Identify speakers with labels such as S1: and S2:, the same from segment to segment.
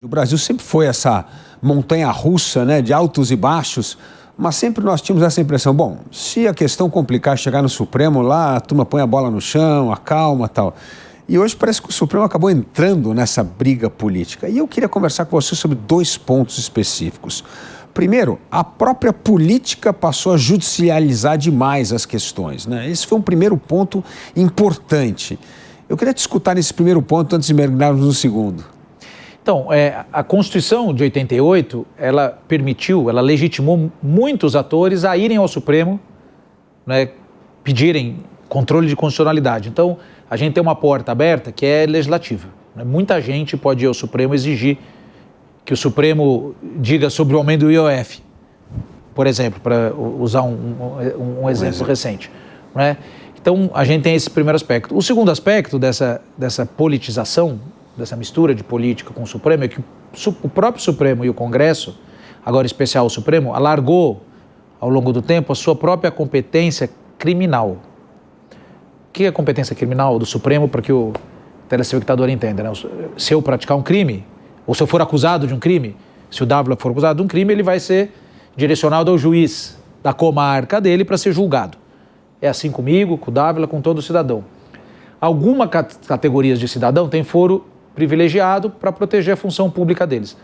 S1: O Brasil sempre foi essa montanha-russa, né, de altos e baixos, mas sempre nós tínhamos essa impressão, bom, se a questão complicar, chegar no Supremo, lá a turma põe a bola no chão, acalma e tal. E hoje parece que o Supremo acabou entrando nessa briga política. E eu queria conversar com você sobre dois pontos específicos. Primeiro, a própria política passou a judicializar demais as questões, né? Esse foi um primeiro ponto importante. Eu queria te escutar nesse primeiro ponto antes de mergulharmos no segundo.
S2: Então, a Constituição de 88, ela legitimou muitos atores a irem ao Supremo, né, pedirem controle de constitucionalidade. Então, a gente tem uma porta aberta que é legislativa, né? Muita gente pode ir ao Supremo exigir que o Supremo diga sobre o aumento do IOF, por exemplo, para usar um exemplo recente, né? Então, a gente tem esse primeiro aspecto. O segundo aspecto dessa politização, dessa mistura de política com o Supremo, é que o próprio Supremo e o Congresso, agora em especial o Supremo, alargou ao longo do tempo a sua própria competência criminal. O que é a competência criminal do Supremo, para que o telespectador entenda, né? Se eu praticar um crime, ou se eu for acusado de um crime, se o Dávila for acusado de um crime, ele vai ser direcionado ao juiz da comarca dele para ser julgado. É assim comigo, com o Dávila, com todo cidadão. Algumas categorias de cidadão têm foro privilegiado para proteger a função pública deles.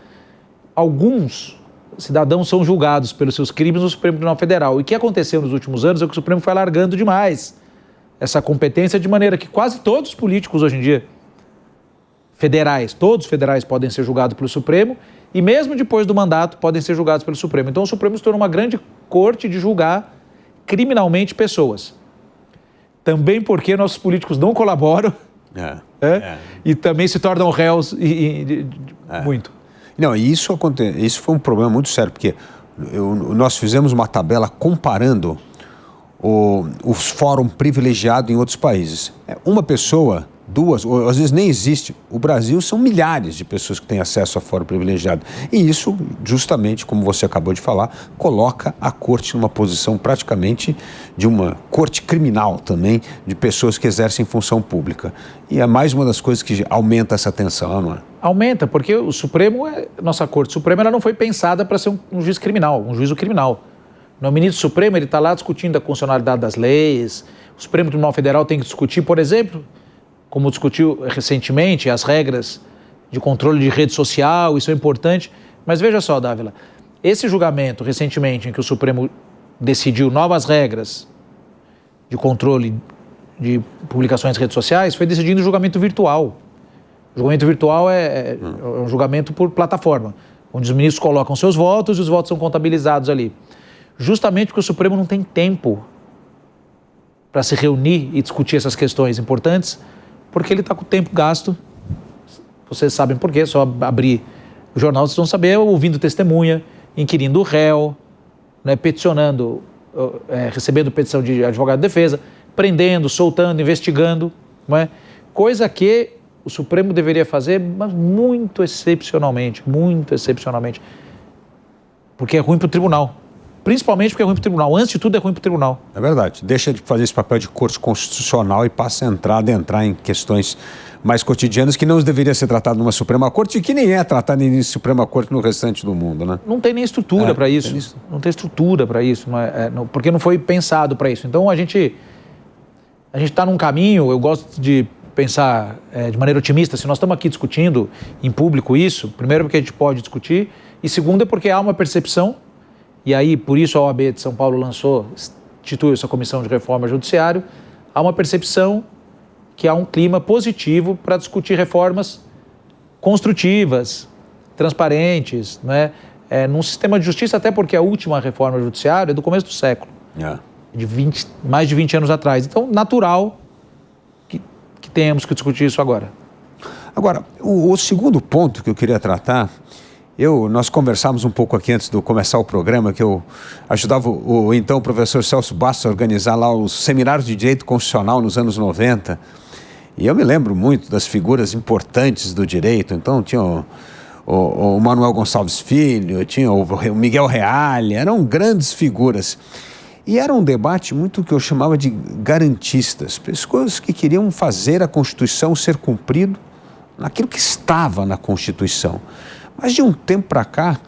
S2: Alguns cidadãos são julgados pelos seus crimes no Supremo Tribunal Federal. E o que aconteceu nos últimos anos é que o Supremo foi alargando demais essa competência, de maneira que quase todos os políticos hoje em dia, federais, todos os federais podem ser julgados pelo Supremo e mesmo depois do mandato podem ser julgados pelo Supremo. Então o Supremo se tornou uma grande corte de julgar criminalmente pessoas. Também porque nossos políticos não colaboram e também se tornam réus muito.
S1: Não, e isso foi um problema muito sério, porque nós fizemos uma tabela comparando os fóruns privilegiados em outros países. Uma pessoa, duas, ou às vezes nem existe. O Brasil são milhares de pessoas que têm acesso a fórum privilegiado. E isso, justamente, como você acabou de falar, coloca a corte numa posição praticamente de uma corte criminal também, de pessoas que exercem função pública. E é mais uma das coisas que aumenta essa tensão, não é?
S2: Aumenta, porque o Supremo, nossa Corte Suprema, ela não foi pensada para ser um juiz criminal, um juízo criminal. O ministro Supremo, ele está lá discutindo a constitucionalidade das leis. O Supremo Tribunal Federal tem que discutir, por exemplo, como discutiu recentemente, as regras de controle de rede social, isso é importante. Mas veja só, Dávila, esse julgamento recentemente em que o Supremo decidiu novas regras de controle de publicações em redes sociais, foi decidido em julgamento virtual. O julgamento virtual é um julgamento por plataforma, onde os ministros colocam seus votos e os votos são contabilizados ali. Justamente porque o Supremo não tem tempo para se reunir e discutir essas questões importantes, porque ele está com o tempo gasto. Vocês sabem por quê, só abrir o jornal, vocês vão saber, ouvindo testemunha, inquirindo o réu, né, peticionando, recebendo petição de advogado de defesa, prendendo, soltando, investigando, não é? Coisa que o Supremo deveria fazer, mas muito excepcionalmente, porque é ruim para o tribunal. Principalmente porque é ruim para o tribunal. Antes de tudo, é ruim para o tribunal.
S1: É verdade. Deixa de fazer esse papel de corte constitucional e passa a adentrar em questões mais cotidianas que não deveria ser tratado numa Suprema Corte e que nem é tratado em Suprema Corte no restante do mundo, né?
S2: Não tem nem estrutura para isso. Não tem estrutura para isso, porque não foi pensado para isso. Então, a gente está num caminho, eu gosto de pensar de maneira otimista, se nós estamos aqui discutindo em público isso, primeiro porque a gente pode discutir, e segundo é porque há uma percepção. E aí, por isso a OAB de São Paulo instituiu essa comissão de reforma judiciário, há uma percepção que há um clima positivo para discutir reformas construtivas, transparentes, né? Num sistema de justiça, até porque a última reforma judiciária é do começo do século, mais de 20 anos atrás. Então, natural que tenhamos que discutir isso agora.
S1: Agora, o segundo ponto que eu queria tratar... Nós conversávamos um pouco aqui antes de começar o programa, que eu ajudava então o professor Celso Bastos a organizar lá os seminários de direito constitucional nos anos 90. E eu me lembro muito das figuras importantes do direito. Então tinha o Manuel Gonçalves Filho, tinha o Miguel Reale, eram grandes figuras. E era um debate muito que eu chamava de garantistas, pessoas que queriam fazer a Constituição ser cumprido naquilo que estava na Constituição. Mas de um tempo para cá,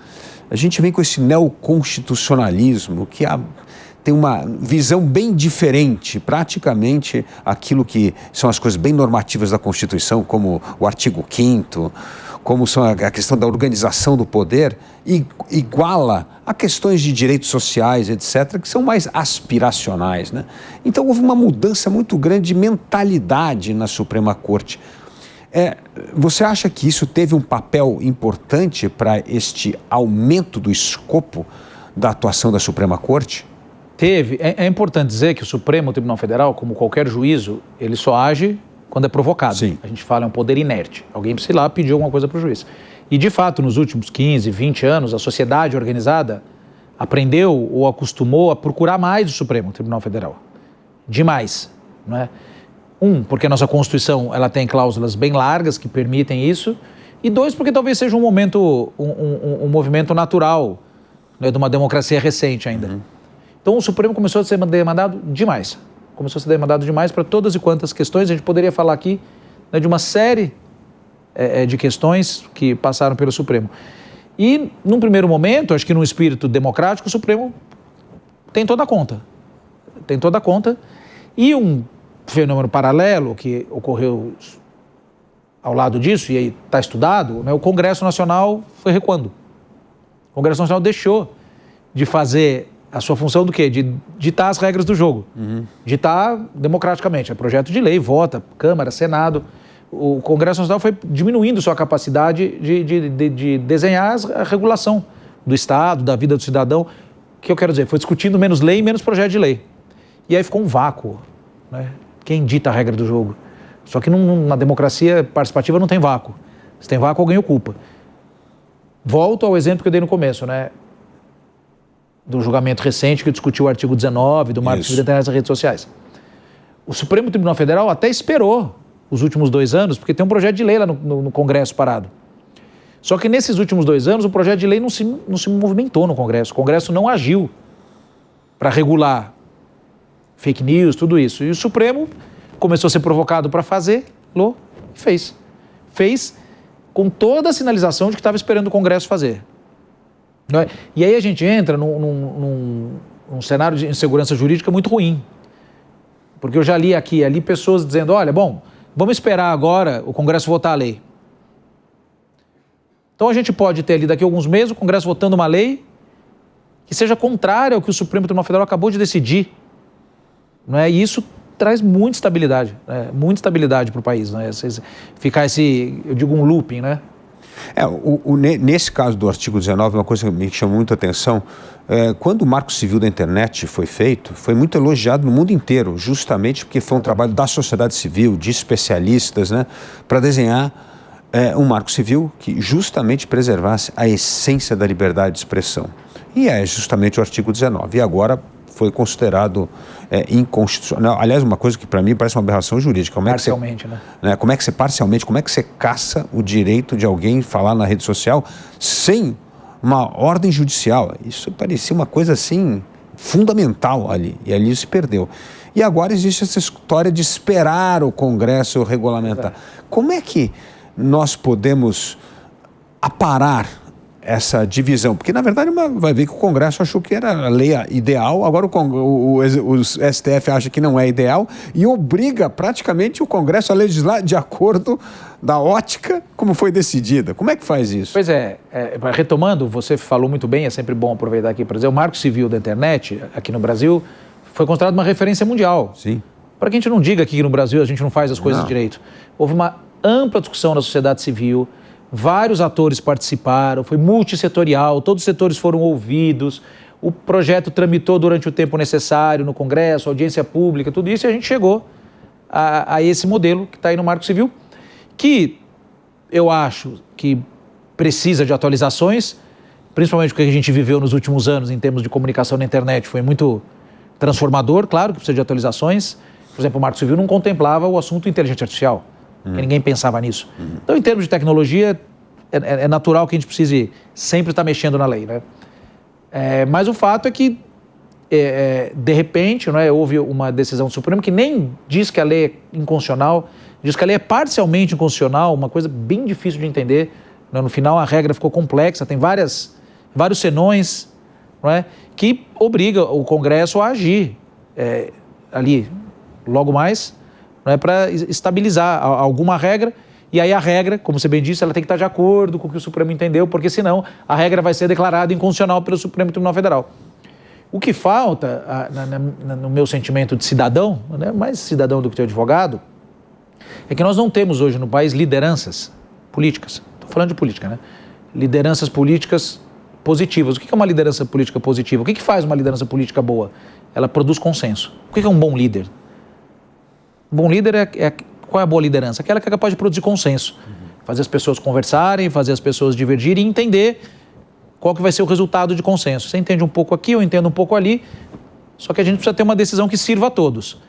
S1: a gente vem com esse neoconstitucionalismo que tem uma visão bem diferente, praticamente aquilo que são as coisas bem normativas da Constituição, como o artigo 5º, como são a questão da organização do poder, e iguala a questões de direitos sociais, etc., que são mais aspiracionais, né? Então houve uma mudança muito grande de mentalidade na Suprema Corte. Você acha que isso teve um papel importante para este aumento do escopo da atuação da Suprema Corte?
S2: Teve. É importante dizer que o Supremo Tribunal Federal, como qualquer juízo, ele só age quando é provocado.
S1: Sim.
S2: A gente fala, é um poder inerte. Alguém precisa ir lá pedir alguma coisa para o juiz. E, de fato, nos últimos 15, 20 anos, a sociedade organizada aprendeu ou acostumou a procurar mais o Supremo Tribunal Federal. Demais, não é? Porque a nossa Constituição ela tem cláusulas bem largas que permitem isso. E 2, porque talvez seja um momento, um movimento natural, né, de uma democracia recente ainda. Então o Supremo começou a ser demandado demais. Começou a ser demandado demais para todas e quantas questões. A gente poderia falar aqui, né, de uma série de questões que passaram pelo Supremo. E, num primeiro momento, acho que num espírito democrático, o Supremo tem toda a conta. Tem toda a conta. E um fenômeno paralelo que ocorreu ao lado disso, e aí está estudado, né, o Congresso Nacional foi recuando. O Congresso Nacional deixou de fazer a sua função do quê? De ditar as regras do jogo. Ditar democraticamente. É projeto de lei, vota, Câmara, Senado. O Congresso Nacional foi diminuindo sua capacidade de desenhar a regulação do Estado, da vida do cidadão. O que eu quero dizer? Foi discutindo menos lei e menos projeto de lei. E aí ficou um vácuo, né? Quem dita a regra do jogo? Só que na democracia participativa não tem vácuo. Se tem vácuo, alguém ocupa. Volto ao exemplo que eu dei no começo, né? Do julgamento recente que discutiu o artigo 19 do Marco Civil da Internet das redes sociais. O Supremo Tribunal Federal até esperou os últimos 2 anos, porque tem um projeto de lei lá no Congresso parado. Só que nesses últimos 2 anos o projeto de lei não se movimentou no Congresso. O Congresso não agiu para regular fake news, tudo isso. E o Supremo começou a ser provocado para fazer, e fez. Fez com toda a sinalização de que estava esperando o Congresso fazer. E aí a gente entra num cenário de insegurança jurídica muito ruim. Porque eu já li aqui e ali pessoas dizendo, olha, bom, vamos esperar agora o Congresso votar a lei. Então a gente pode ter ali daqui a alguns meses o Congresso votando uma lei que seja contrária ao que o Supremo Tribunal Federal acabou de decidir. Não é? E isso traz muita estabilidade para o país. Né? Ficar eu digo, um looping, né?
S1: Nesse caso do artigo 19, uma coisa que me chamou muita atenção, quando o Marco Civil da Internet foi feito, foi muito elogiado no mundo inteiro, justamente porque foi um trabalho da sociedade civil, de especialistas, né, para desenhar um Marco Civil que justamente preservasse a essência da liberdade de expressão. E é justamente o artigo 19. E agora foi considerado inconstitucional. Aliás, uma coisa que para mim parece uma aberração jurídica.
S2: Parcialmente, né?
S1: Como é que você caça o direito de alguém falar na rede social sem uma ordem judicial? Isso parecia uma coisa assim fundamental ali, e ali se perdeu. E agora existe essa história de esperar o Congresso regulamentar. Como é que nós podemos aparar essa divisão? Porque, na verdade, vai ver que o Congresso achou que era a lei ideal, agora o STF acha que não é ideal e obriga praticamente o Congresso a legislar de acordo da ótica como foi decidida. Como é que faz isso?
S2: Pois retomando, você falou muito bem, é sempre bom aproveitar aqui para dizer, o Marco Civil da Internet, aqui no Brasil, foi considerado uma referência mundial.
S1: Sim.
S2: Para que a gente não diga que no Brasil a gente não faz as coisas direito. Houve uma ampla discussão na sociedade civil, vários atores participaram, foi multissetorial, todos os setores foram ouvidos, o projeto tramitou durante o tempo necessário no Congresso, audiência pública, tudo isso, e a gente chegou a esse modelo que está aí no Marco Civil, que eu acho que precisa de atualizações, principalmente porque a gente viveu nos últimos anos em termos de comunicação na internet, foi muito transformador, claro que precisa de atualizações. Por exemplo, o Marco Civil não contemplava o assunto inteligência artificial, porque ninguém pensava nisso. Então, em termos de tecnologia, é natural que a gente precise sempre estar mexendo na lei, né? Mas o fato é que, de repente, não é, houve uma decisão do Supremo que nem diz que a lei é inconstitucional, diz que a lei é parcialmente inconstitucional, uma coisa bem difícil de entender, No final, a regra ficou complexa, tem vários senões, não é? Que obriga o Congresso a agir ali, logo mais, não é? Para estabilizar alguma regra. E aí a regra, como você bem disse, ela tem que estar de acordo com o que o Supremo entendeu, porque senão a regra vai ser declarada inconstitucional pelo Supremo Tribunal Federal. O que falta, no meu sentimento de cidadão, né, mais cidadão do que de advogado, é que nós não temos hoje no país lideranças políticas. Estou falando de política, né? Lideranças políticas positivas. O que é uma liderança política positiva? O que faz uma liderança política boa? Ela produz consenso. O que é um bom líder? Um bom líder qual é a boa liderança? Aquela que é capaz de produzir consenso. Fazer as pessoas conversarem, fazer as pessoas divergirem e entender qual que vai ser o resultado de consenso. Você entende um pouco aqui, eu entendo um pouco ali, só que a gente precisa ter uma decisão que sirva a todos.